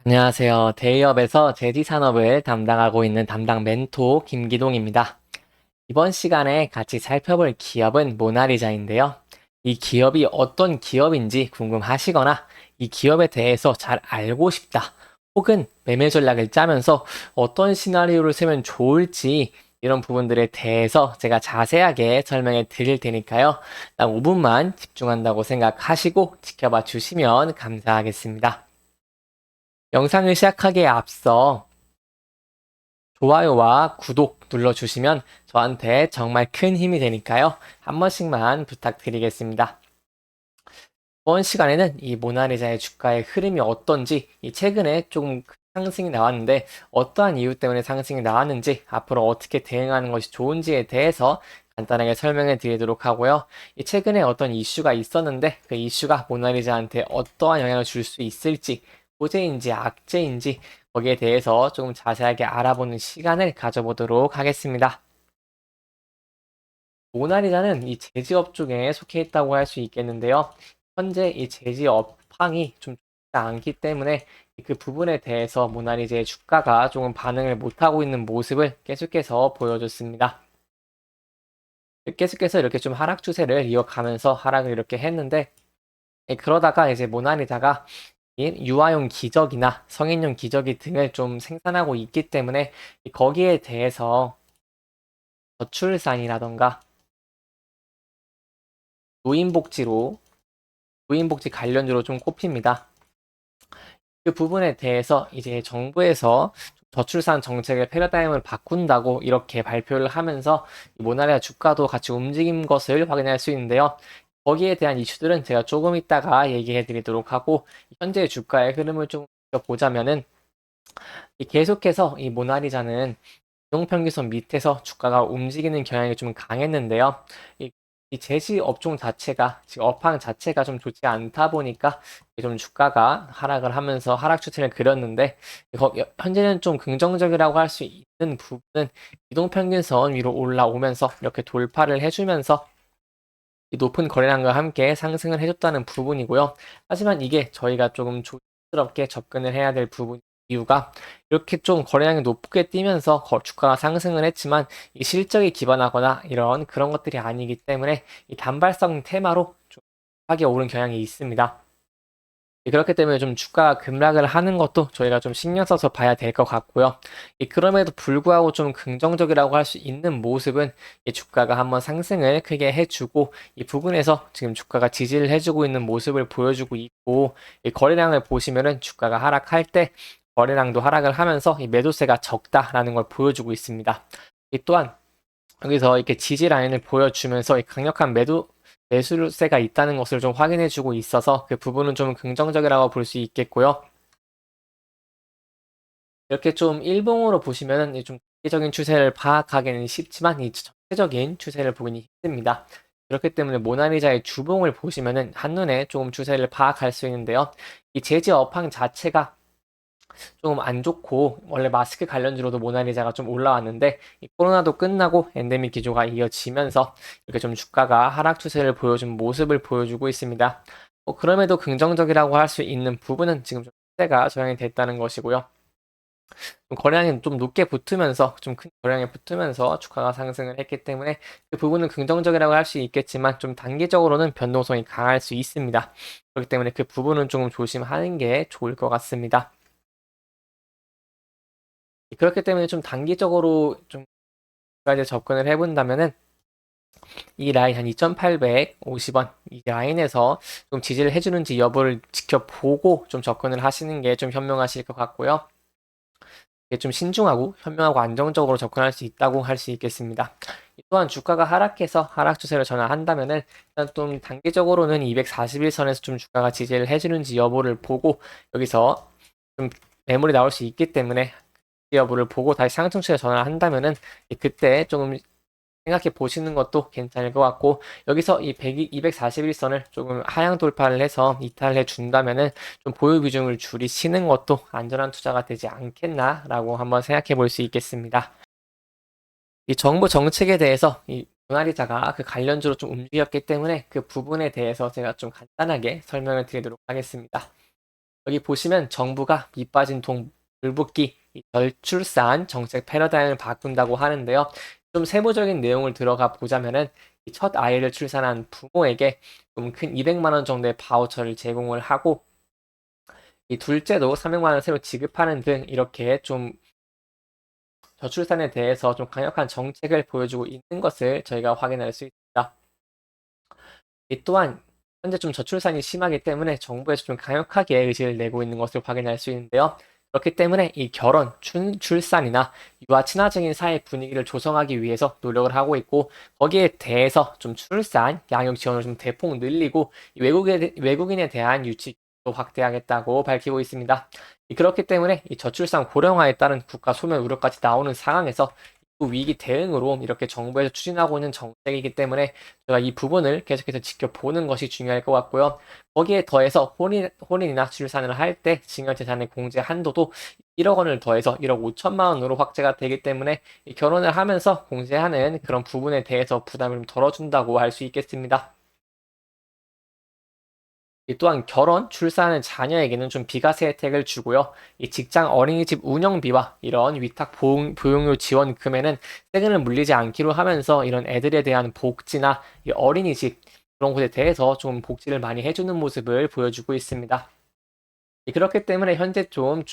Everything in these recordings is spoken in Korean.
안녕하세요. 대기업에서 제지 산업을 담당하고 있는 담당 멘토 김기동입니다. 이번 시간에 같이 살펴볼 기업은 모나리자인데요. 이 기업이 어떤 기업인지 궁금하시거나 이 기업에 대해서 잘 알고 싶다. 혹은 매매 전략을 짜면서 어떤 시나리오를 쓰면 좋을지 이런 부분들에 대해서 제가 자세하게 설명해 드릴 테니까요. 딱 5분만 집중한다고 생각하시고 지켜봐 주시면 감사하겠습니다. 영상을 시작하기에 앞서 좋아요와 구독 눌러주시면 저한테 정말 큰 힘이 되니까요. 한 번씩만 부탁드리겠습니다. 이번 시간에는 이 모나리자의 주가의 흐름이 어떤지, 이 최근에 조금 상승이 나왔는데 어떠한 이유 때문에 상승이 나왔는지, 앞으로 어떻게 대응하는 것이 좋은지에 대해서 간단하게 설명해 드리도록 하고요. 이 최근에 어떤 이슈가 있었는데 그 이슈가 모나리자한테 어떠한 영향을 줄 수 있을지, 호재인지 악재인지 거기에 대해서 조금 자세하게 알아보는 시간을 가져보도록 하겠습니다. 모나리자는 이 제지업 쪽에 속해 있다고 할 수 있겠는데요. 현재 이 제지업황이 좀 좋지 않기 때문에 그 부분에 대해서 모나리자의 주가가 조금 반응을 못하고 있는 모습을 계속해서 보여줬습니다. 계속해서 이렇게 좀 하락 추세를 이어가면서 하락을 이렇게 했는데, 그러다가 이제 모나리자가 유아용 기저귀나 성인용 기저귀 등을 좀 생산하고 있기 때문에 거기에 대해서 저출산이라던가 노인복지로 노인복지 관련주로 좀 꼽힙니다. 그 부분에 대해서 이제 정부에서 저출산 정책의 패러다임을 바꾼다고 이렇게 발표를 하면서 모나리아 주가도 같이 움직인 것을 확인할 수 있는데요. 거기에 대한 이슈들은 제가 조금 이따가 얘기해 드리도록 하고, 현재 주가의 흐름을 좀 보자면은 계속해서 이 모나리자는 이동평균선 밑에서 주가가 움직이는 경향이 좀 강했는데요. 이, 이 제시 업종 자체가, 지금 업황 자체가 좀 좋지 않다 보니까 좀 주가가 하락을 하면서 하락 추세를 그렸는데, 현재는 좀 긍정적이라고 할 수 있는 부분은 이동평균선 위로 올라오면서 이렇게 돌파를 해주면서 이 높은 거래량과 함께 상승을 해줬다는 부분이고요. 하지만 이게 저희가 조금 조심스럽게 접근을 해야 될 부분 이유가, 이렇게 좀 거래량이 높게 뛰면서 주가가 상승을 했지만 이 실적에 기반하거나 이런 그런 것들이 아니기 때문에 이 단발성 테마로 좀 하게 오른 경향이 있습니다. 그렇기 때문에 좀 주가가 급락을 하는 것도 저희가 좀 신경 써서 봐야 될 것 같고요. 그럼에도 불구하고 좀 긍정적이라고 할 수 있는 모습은 이 주가가 한번 상승을 크게 해주고 이 부분에서 지금 주가가 지지를 해주고 있는 모습을 보여주고 있고, 이 거래량을 보시면은 주가가 하락할 때 거래량도 하락을 하면서 이 매도세가 적다라는 걸 보여주고 있습니다. 또한 여기서 이렇게 지지 라인을 보여주면서 이 강력한 매수세가 있다는 것을 좀 확인해주고 있어서 그 부분은 좀 긍정적이라고 볼 수 있겠고요. 이렇게 좀 일봉으로 보시면은 좀 단기적인 추세를 파악하기는 쉽지만 이 전체적인 추세를 보기는 힘듭니다. 그렇기 때문에 모나리자의 주봉을 보시면은 한눈에 조금 추세를 파악할 수 있는데요. 이 재지 업황 자체가 조금 안 좋고, 원래 마스크 관련주로도 모나리자가 좀 올라왔는데 이 코로나도 끝나고 엔데믹 기조가 이어지면서 이렇게 좀 주가가 하락 추세를 보여준 모습을 보여주고 있습니다. 그럼에도 긍정적이라고 할 수 있는 부분은 지금 좀 시세가 저항이 됐다는 것이고요. 거래량이 좀 높게 붙으면서, 좀 큰 거래량이 붙으면서 주가가 상승을 했기 때문에 그 부분은 긍정적이라고 할 수 있겠지만 좀 단기적으로는 변동성이 강할 수 있습니다. 그렇기 때문에 그 부분은 조금 조심하는 게 좋을 것 같습니다. 그렇기 때문에 좀 단기적으로 좀 까지 접근을 해본다면은 이 라인 한 2,850원 이 라인에서 좀 지지를 해주는지 여부를 지켜보고 좀 접근을 하시는 게 좀 현명하실 것 같고요. 이게 좀 신중하고 현명하고 안정적으로 접근할 수 있다고 할 수 있겠습니다. 또한 주가가 하락해서 하락 추세를 전환한다면은 일단 좀 단기적으로는 241선에서 좀 주가가 지지를 해주는지 여부를 보고, 여기서 좀 매물이 나올 수 있기 때문에 여부를 보고 다시 상승 추세 전환을 한다면은 그때 조금 생각해 보시는 것도 괜찮을 것 같고, 여기서 이 241선을 조금 하향 돌파를 해서 이탈해 준다면은 좀 보유 비중을 줄이시는 것도 안전한 투자가 되지 않겠나라고 한번 생각해 볼 수 있겠습니다. 이 정부 정책에 대해서 이 모나리자가 그 관련주로 좀 움직였기 때문에 그 부분에 대해서 제가 좀 간단하게 설명을 드리도록 하겠습니다. 여기 보시면 정부가 밑빠진 돌봄기 저출산 정책 패러다임을 바꾼다고 하는데요. 좀 세부적인 내용을 들어가 보자면은 첫 아이를 출산한 부모에게 좀 큰 200만 원 정도의 바우처를 제공을 하고 이 둘째도 300만 원 새로 지급하는 등 이렇게 좀 저출산에 대해서 좀 강력한 정책을 보여주고 있는 것을 저희가 확인할 수 있습니다. 이 또한 현재 좀 저출산이 심하기 때문에 정부에서 좀 강력하게 의지를 내고 있는 것을 확인할 수 있는데요. 그렇기 때문에 이 결혼, 출산이나 유아 친화적인 사회 분위기를 조성하기 위해서 노력을 하고 있고 거기에 대해서 좀 출산, 양육 지원을 좀 대폭 늘리고 외국인에 대한 유치도 확대하겠다고 밝히고 있습니다. 그렇기 때문에 이 저출산 고령화에 따른 국가 소멸 우려까지 나오는 상황에서 그 위기 대응으로 이렇게 정부에서 추진하고 있는 정책이기 때문에 제가 이 부분을 계속해서 지켜보는 것이 중요할 것 같고요. 거기에 더해서 혼인이나 출산을 할 때 증여재산의 공제 한도도 1억 원을 더해서 1억 5천만 원으로 확대가 되기 때문에 이 결혼을 하면서 공제하는 그런 부분에 대해서 부담을 좀 덜어준다고 할 수 있겠습니다. 또한 결혼, 출산하는 자녀에게는 좀 비과세 혜택을 주고요. 이 직장 어린이집 운영비와 이런 위탁 보육료 지원금에는 세금을 물리지 않기로 하면서 이런 애들에 대한 복지나 이 어린이집 그런 곳에 대해서 좀 복지를 많이 해주는 모습을 보여주고 있습니다. 그렇기 때문에 현재 좀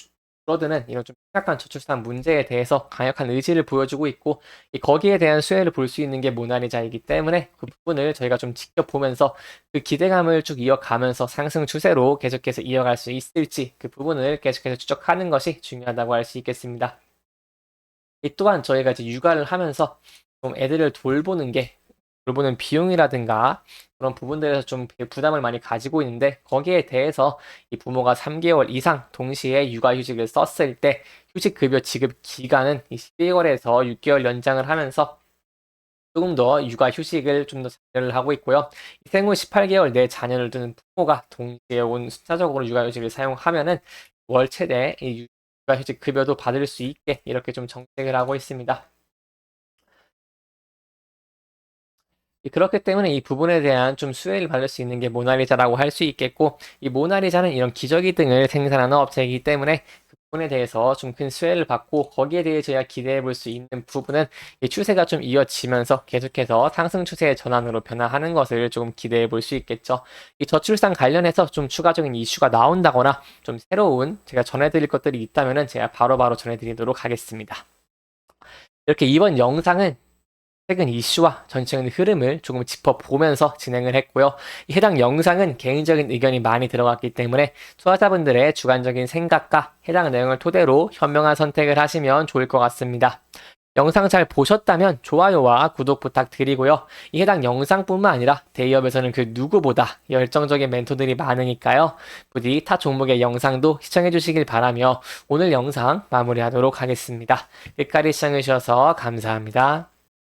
줄어드는 이런 좀 심각한 저출산 문제에 대해서 강력한 의지를 보여주고 있고 거기에 대한 수혜를 볼 수 있는 게 모나리자이기 때문에 그 부분을 저희가 좀 지켜보면서 그 기대감을 쭉 이어가면서 상승 추세로 계속해서 이어갈 수 있을지 그 부분을 계속해서 추적하는 것이 중요하다고 할 수 있겠습니다. 또한 저희가 이제 육아를 하면서 좀 애들을 돌보는 비용이라든가 그런 부분들에서 좀 부담을 많이 가지고 있는데 거기에 대해서 이 부모가 3개월 이상 동시에 육아휴직을 썼을 때 휴직급여 지급 기간은 이 12개월에서 6개월 연장을 하면서 조금 더 육아휴직을 좀 더 장려를 하고 있고요. 생후 18개월 내 자녀를 두는 부모가 동시에 온 숫자적으로 육아휴직을 사용하면은 월 최대 이 육아휴직 급여도 받을 수 있게 이렇게 좀 정책을 하고 있습니다. 그렇기 때문에 이 부분에 대한 좀 수혜를 받을 수 있는 게 모나리자라고 할 수 있겠고, 이 모나리자는 이런 기저귀 등을 생산하는 업체이기 때문에 그 부분에 대해서 좀 큰 수혜를 받고, 거기에 대해 저희가 기대해 볼 수 있는 부분은 이 추세가 좀 이어지면서 계속해서 상승 추세의 전환으로 변화하는 것을 좀 기대해 볼 수 있겠죠. 이 저출산 관련해서 좀 추가적인 이슈가 나온다거나 좀 새로운 제가 전해드릴 것들이 있다면은 제가 바로바로 전해드리도록 하겠습니다. 이렇게 이번 영상은 최근 이슈와 전체적인 흐름을 조금 짚어보면서 진행을 했고요. 해당 영상은 개인적인 의견이 많이 들어갔기 때문에 투자자분들의 주관적인 생각과 해당 내용을 토대로 현명한 선택을 하시면 좋을 것 같습니다. 영상 잘 보셨다면 좋아요와 구독 부탁드리고요. 이 해당 영상뿐만 아니라 대기업에서는 그 누구보다 열정적인 멘토들이 많으니까요. 부디 타 종목의 영상도 시청해 주시길 바라며 오늘 영상 마무리하도록 하겠습니다. 끝까지 시청해 주셔서 감사합니다.